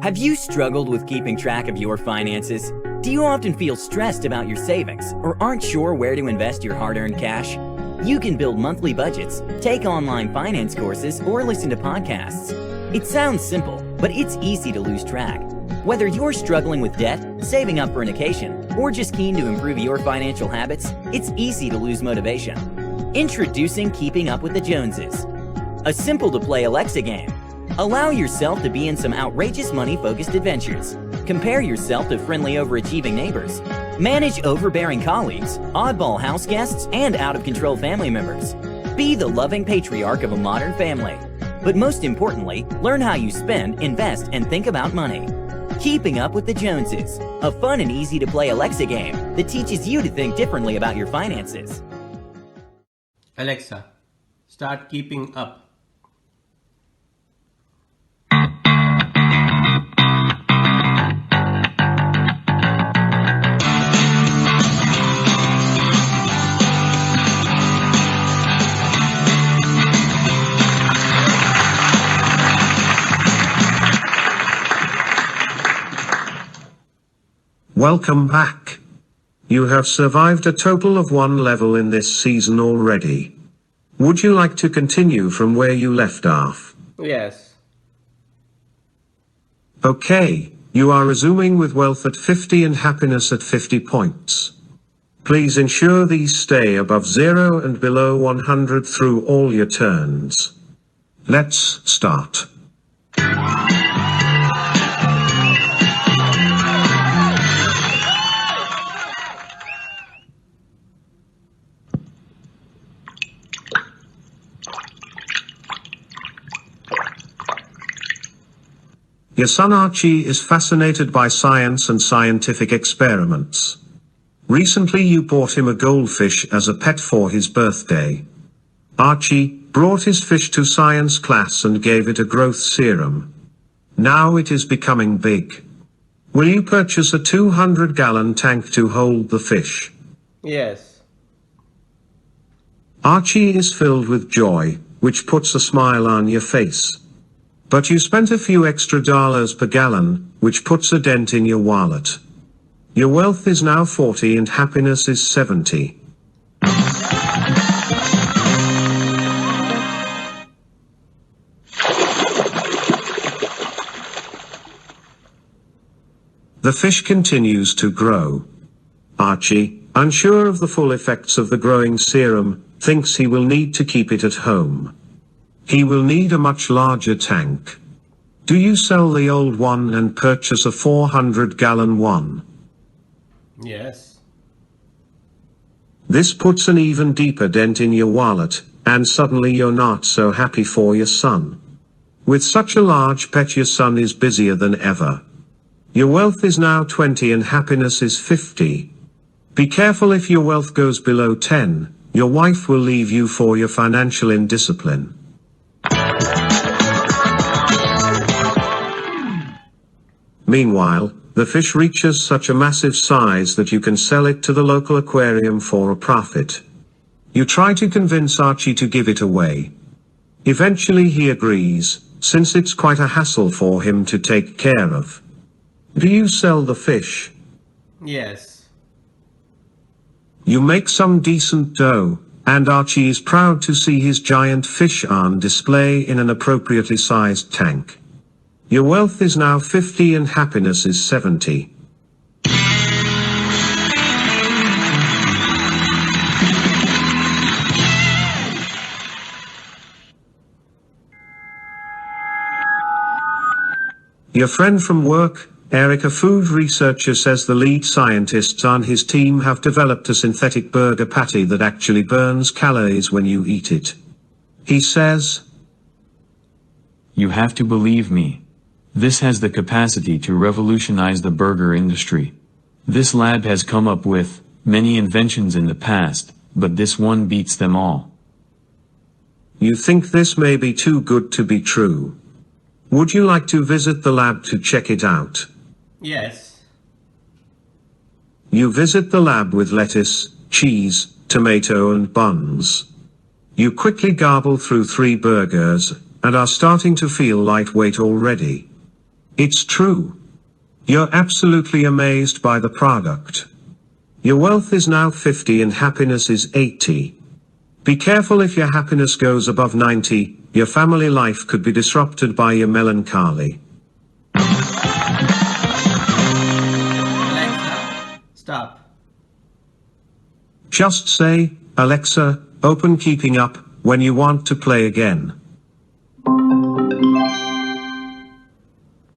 Have you struggled with keeping track of your finances? Do you often feel stressed about your savings or aren't sure where to invest your hard-earned cash? You can build monthly budgets, take online finance courses, or listen to podcasts. It sounds simple, but it's easy to lose track. Whether you're struggling with debt, saving up for an occasion, or just keen to improve your financial habits, it's easy to lose motivation. Introducing Keeping Up with the Joneses, a simple-to-play Alexa game. Allow yourself to be in some outrageous money-focused adventures. Compare yourself to friendly, overachieving neighbors. Manage overbearing colleagues, oddball house guests, and out-of-control family members. Be the loving patriarch of a modern family. But most importantly, learn how you spend, invest, and think about money. Keeping Up with the Joneses, a fun and easy-to-play Alexa game that teaches you to think differently about your finances. Alexa, start Keeping Up. Welcome back. You have survived a total of 1 level in this season already. Would you like to continue from where you left off? Yes. Okay, you are resuming with wealth at 50 and happiness at 50 points. Please ensure these stay above 0 and below 100 through all your turns. Let's start. Your son Archie is fascinated by science and scientific experiments. Recently you bought him a goldfish as a pet for his birthday. Archie brought his fish to science class and gave it a growth serum. Now it is becoming big. Will you purchase a 200-gallon tank to hold the fish? Yes. Archie is filled with joy, which puts a smile on your face. But you spent a few extra dollars per gallon, which puts a dent in your wallet. Your wealth is now 40 and happiness is 70. The fish continues to grow. Archie, unsure of the full effects of the growing serum, thinks he will need to keep it at home. He will need a much larger tank. Do you sell the old one and purchase a 400-gallon one? Yes. This puts an even deeper dent in your wallet, and suddenly you're not so happy for your son. With such a large pet, your son is busier than ever. Your wealth is now 20 and happiness is 50. Be careful if your wealth goes below 10, your wife will leave you for your financial indiscipline. Meanwhile, the fish reaches such a massive size that you can sell it to the local aquarium for a profit. You try to convince Archie to give it away. Eventually he agrees, since it's quite a hassle for him to take care of. Do you sell the fish? Yes. You make some decent dough, and Archie is proud to see his giant fish on display in an appropriately sized tank. Your wealth is now 50 and happiness is 70. Your friend from work, Eric, a food researcher, says the lead scientists on his team have developed a synthetic burger patty that actually burns calories when you eat it. He says, "You have to believe me. This has the capacity to revolutionize the burger industry. This lab has come up with many inventions in the past, but this one beats them all." You think this may be too good to be true. Would you like to visit the lab to check it out? Yes. You visit the lab with lettuce, cheese, tomato and buns. You quickly garble through 3 burgers, and are starting to feel lightweight already. It's true. You're absolutely amazed by the product. Your wealth is now 50 and happiness is 80. Be careful if your happiness goes above 90, your family life could be disrupted by your melancholy. Alexa, stop. Just say, Alexa, open Keeping Up, when you want to play again.